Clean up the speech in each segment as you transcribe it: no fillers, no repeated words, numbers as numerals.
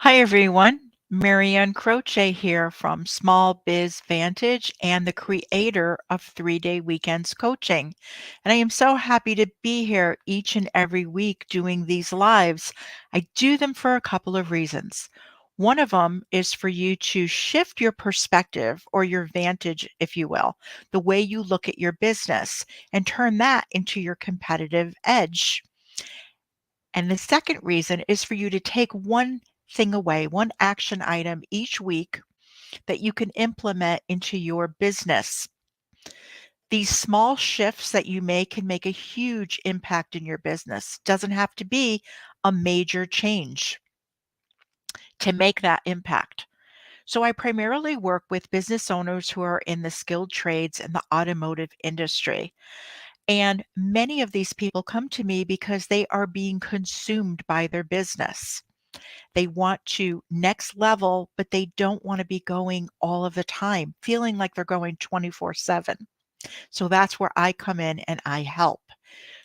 Hi, everyone. Marianne Croce here from Small Biz Vantage and the creator of 3 Day Weekends Coaching. And I am so happy to be here each and every week doing these lives. I do them for a couple of reasons. One of them is for you to shift your perspective or your vantage, if you will, the way you look at your business and turn that into your competitive edge. And the second reason is for you to take one thing away, one action item each week that you can implement into your business. These small shifts that you make can make a huge impact in your business. Doesn't have to be a major change to make that impact. So I primarily work with business owners who are in the skilled trades and the automotive industry. And many of these people come to me because they are being consumed by their business. They want to next level, but they don't want to be going all of the time, feeling like they're going 24/7. So that's where I come in and I help.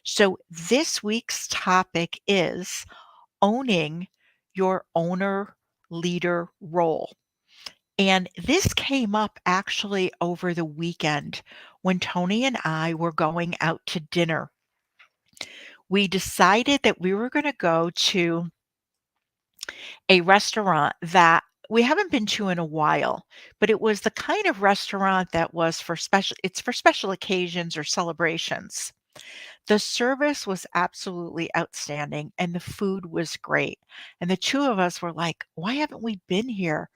So this week's topic is owning your owner leader role. And this came up actually over the weekend when Tony and I were going out to dinner. We decided that we were going to go to a restaurant that we haven't been to in a while, but it was the kind of restaurant that was for special occasions or celebrations. The service was absolutely outstanding and the food was great. And the two of us were like, why haven't we been here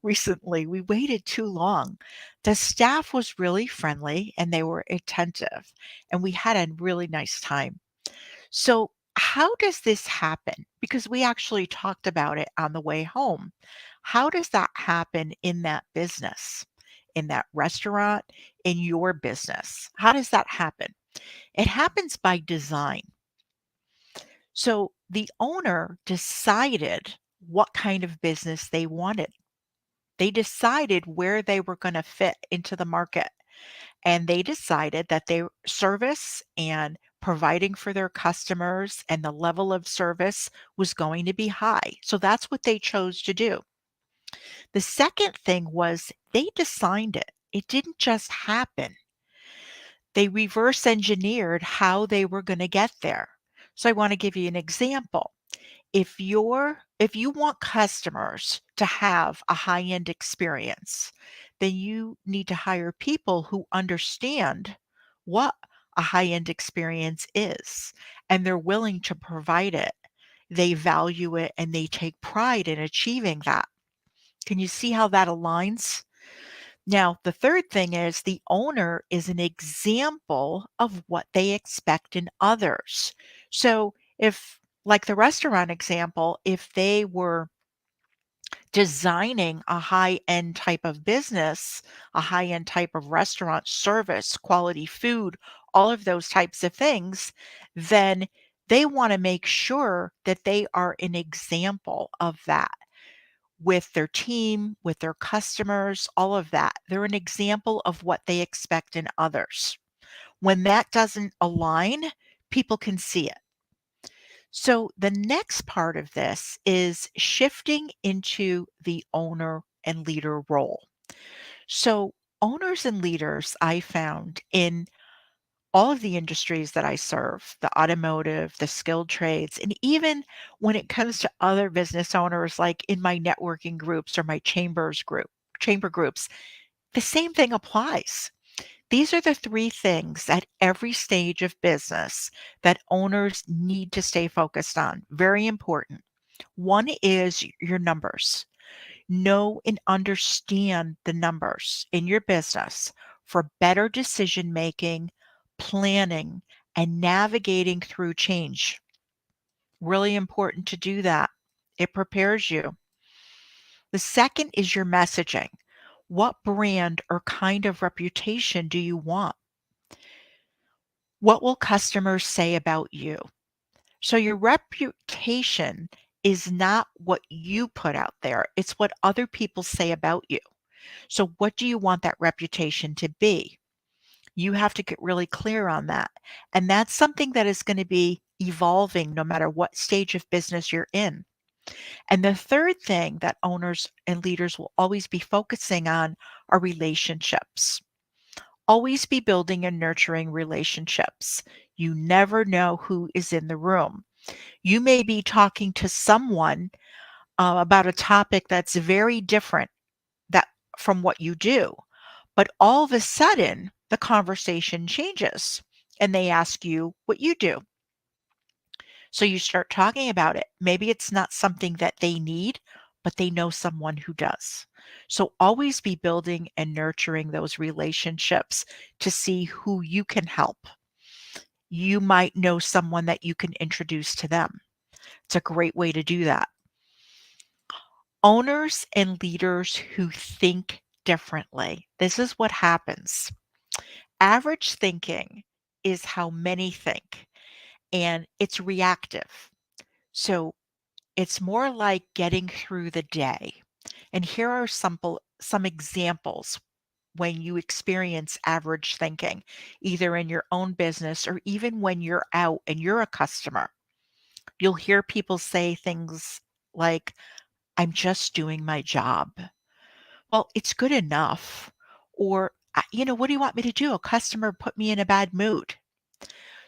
recently? We waited too long. The staff was really friendly and they were attentive, and we had a really nice time. So, how does this happen? Because we actually talked about it on the way home. How does that happen in that business, in that restaurant, in your business? How does that happen? It happens by design. So, the owner decided what kind of business they wanted. They decided where they were going to fit into the market, and they decided that their service and providing for their customers and the level of service was going to be high. So that's what they chose to do. The second thing was they designed it. It didn't just happen. They reverse engineered how they were going to get there. So I want to give you an example. If you want customers to have a high-end experience, then you need to hire people who understand what a high-end experience is, and they're willing to provide it. They value it and they take pride in achieving that. Can you see how that aligns? Now, the third thing is the owner is an example of what they expect in others. So, if, like the restaurant example, if they were designing a high end type of business, a high end type of restaurant service, quality food, all of those types of things, then they want to make sure that they are an example of that with their team, with their customers, all of that. They're an example of what they expect in others. When that doesn't align, people can see it. So the next part of this is shifting into the owner and leader role. So owners and leaders I found in all of the industries that I serve, the automotive, the skilled trades, and even when it comes to other business owners, like in my networking groups or my chamber groups, the same thing applies. These are the three things at every stage of business that owners need to stay focused on. Very important. One is your numbers. Know and understand the numbers in your business for better decision making, planning, and navigating through change. Really important to do that. It prepares you. The second is your messaging. What brand or kind of reputation do you want? What will customers say about you? So your reputation is not what you put out there, it's what other people say about you. So what do you want that reputation to be? You have to get really clear on that. And that's something that is going to be evolving no matter what stage of business you're in. And the third thing that owners and leaders will always be focusing on are relationships. Always be building and nurturing relationships. You never know who is in the room. You may be talking to someone about a topic that's very different that from what you do, but all of a sudden the conversation changes and they ask you what you do. So you start talking about it. Maybe it's not something that they need, but they know someone who does. So always be building and nurturing those relationships to see who you can help. You might know someone that you can introduce to them. It's a great way to do that. Owners and leaders who think differently. This is what happens. Average thinking is how many think, and it's reactive. So it's more like getting through the day. And here are some examples when you experience average thinking, either in your own business or even when you're out and you're a customer. You'll hear people say things like, I'm just doing my job. Well, it's good enough. Or, what do you want me to do? A customer put me in a bad mood.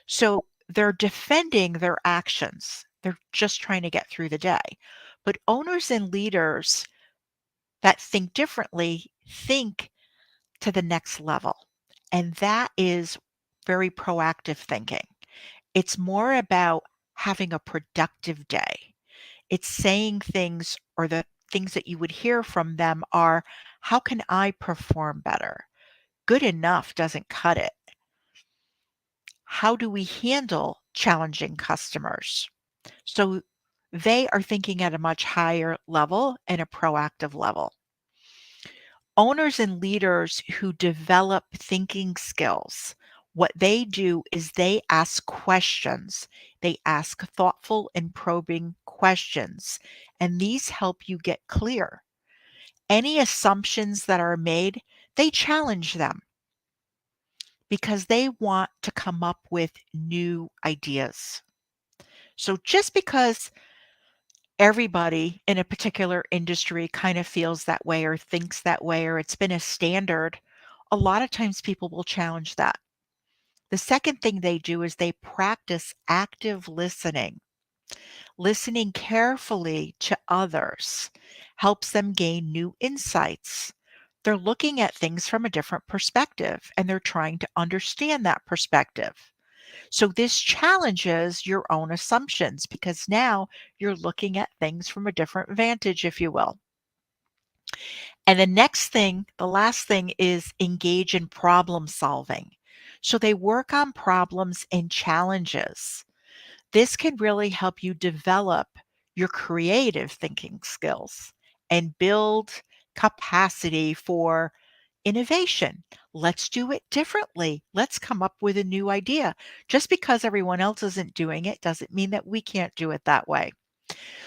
So they're defending their actions. They're just trying to get through the day. But owners and leaders that think differently think to the next level. And that is very proactive thinking. It's more about having a productive day. It's saying things, or the things that you would hear from them are, how can I perform better? Good enough doesn't cut it. How do we handle challenging customers? So they are thinking at a much higher level and a proactive level. Owners and leaders who develop thinking skills, what they do is they ask questions. They ask thoughtful and probing questions, and these help you get clear. Any assumptions that are made, they challenge them because they want to come up with new ideas. So just because everybody in a particular industry kind of feels that way or thinks that way, or it's been a standard, a lot of times people will challenge that. The second thing they do is they practice active listening. Listening carefully to others helps them gain new insights. They're looking at things from a different perspective and they're trying to understand that perspective. So this challenges your own assumptions because now you're looking at things from a different vantage, if you will. And the next thing, the last thing is engage in problem solving. So they work on problems and challenges. This can really help you develop your creative thinking skills and build capacity for innovation. Let's do it differently. Let's come up with a new idea. Just because everyone else isn't doing it doesn't mean that we can't do it that way.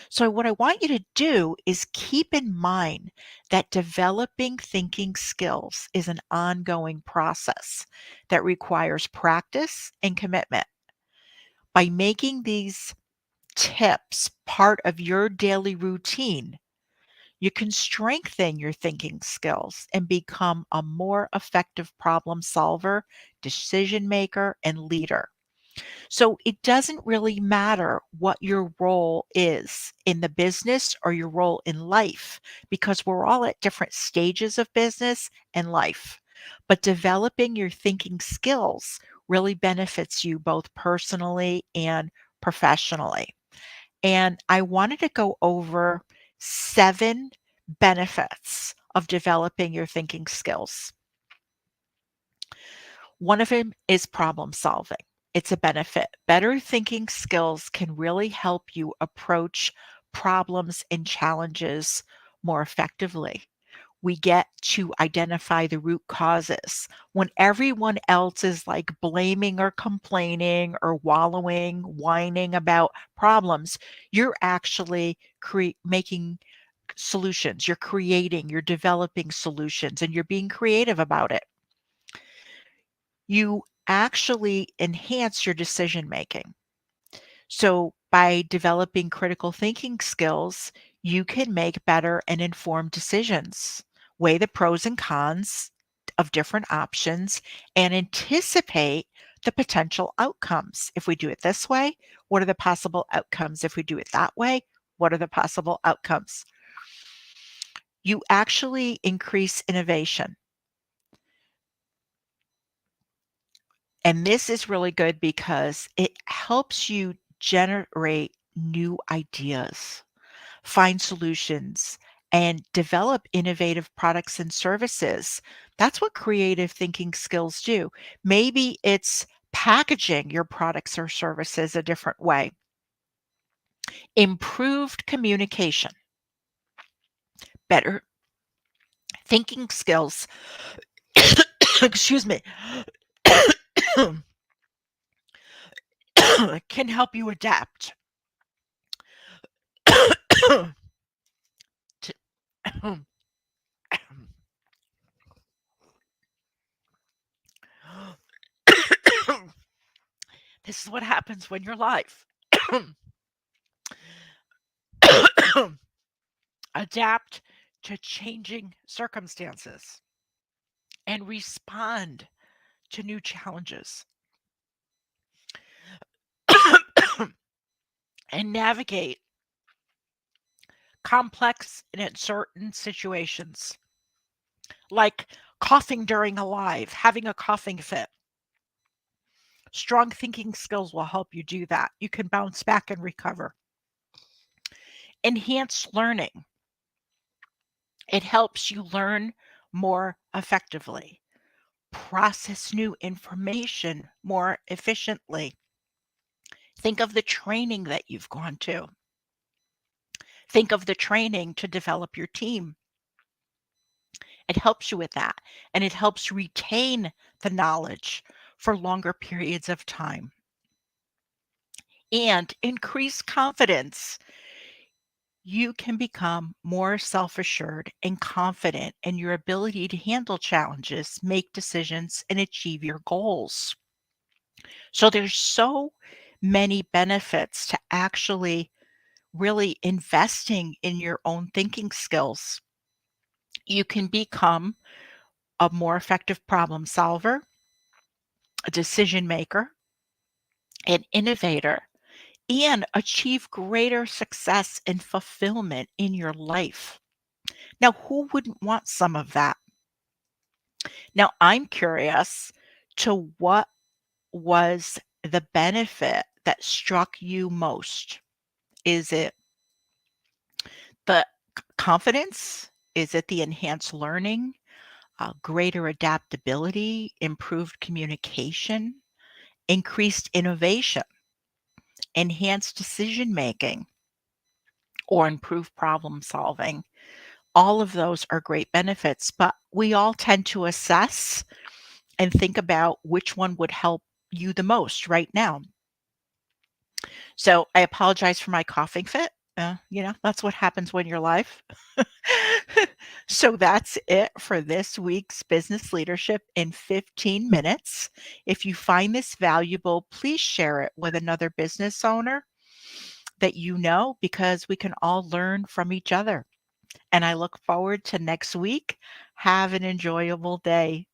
So, what I want you to do is keep in mind that developing thinking skills is an ongoing process that requires practice and commitment. By making these tips part of your daily routine, you can strengthen your thinking skills and become a more effective problem solver, decision maker, and leader. So it doesn't really matter what your role is in the business or your role in life because we're all at different stages of business and life. But developing your thinking skills really benefits you both personally and professionally. And I wanted to go over 7 benefits of developing your thinking skills. One of them is problem solving. It's a benefit. Better thinking skills can really help you approach problems and challenges more effectively. We get to identify the root causes. When everyone else is like blaming or complaining or wallowing, whining about problems, you're actually making solutions. You're creating, you're developing solutions, and you're being creative about it. You actually enhance your decision making. So By developing critical thinking skills, you can make better and informed decisions, weigh the pros and cons of different options, and anticipate the potential outcomes. If we do it this way, what are the possible outcomes? If we do it that way, what are the possible outcomes? You actually increase innovation. And this is really good because it helps you generate new ideas, find solutions, and develop innovative products and services. That's what creative thinking skills do. Maybe it's packaging your products or services a different way, improved communication, better thinking skills. Excuse me. Can help you adapt. to- This is what happens when you're live. Adapt to changing circumstances and respond to new challenges and navigate complex and uncertain situations like coughing during a live, having a coughing fit. Strong thinking skills will help you do that. You can bounce back and recover. Enhanced learning. It helps you learn more effectively, process new information more efficiently. Think of the training that you've gone to. Think of the training to develop your team. It helps you with that, and it helps retain the knowledge for longer periods of time. And increase confidence. You can become more self assured and confident in your ability to handle challenges, make decisions, and achieve your goals. So, there's so many benefits to actually really investing in your own thinking skills. You can become a more effective problem solver, a decision maker, an innovator, and achieve greater success and fulfillment in your life. Now, who wouldn't want some of that? Now, I'm curious to what was the benefit that struck you most? Is it the confidence? Is it the enhanced learning, greater adaptability, improved communication, increased innovation, enhanced decision making, or improved problem solving? All of those are great benefits, but we all tend to assess and think about which one would help you the most right now. So I apologize for my coughing fit. That's what happens when you're live. So that's it for this week's Business Leadership in 15 minutes. If you find this valuable, please share it with another business owner that you know because we can all learn from each other. And I look forward to next week. Have an enjoyable day.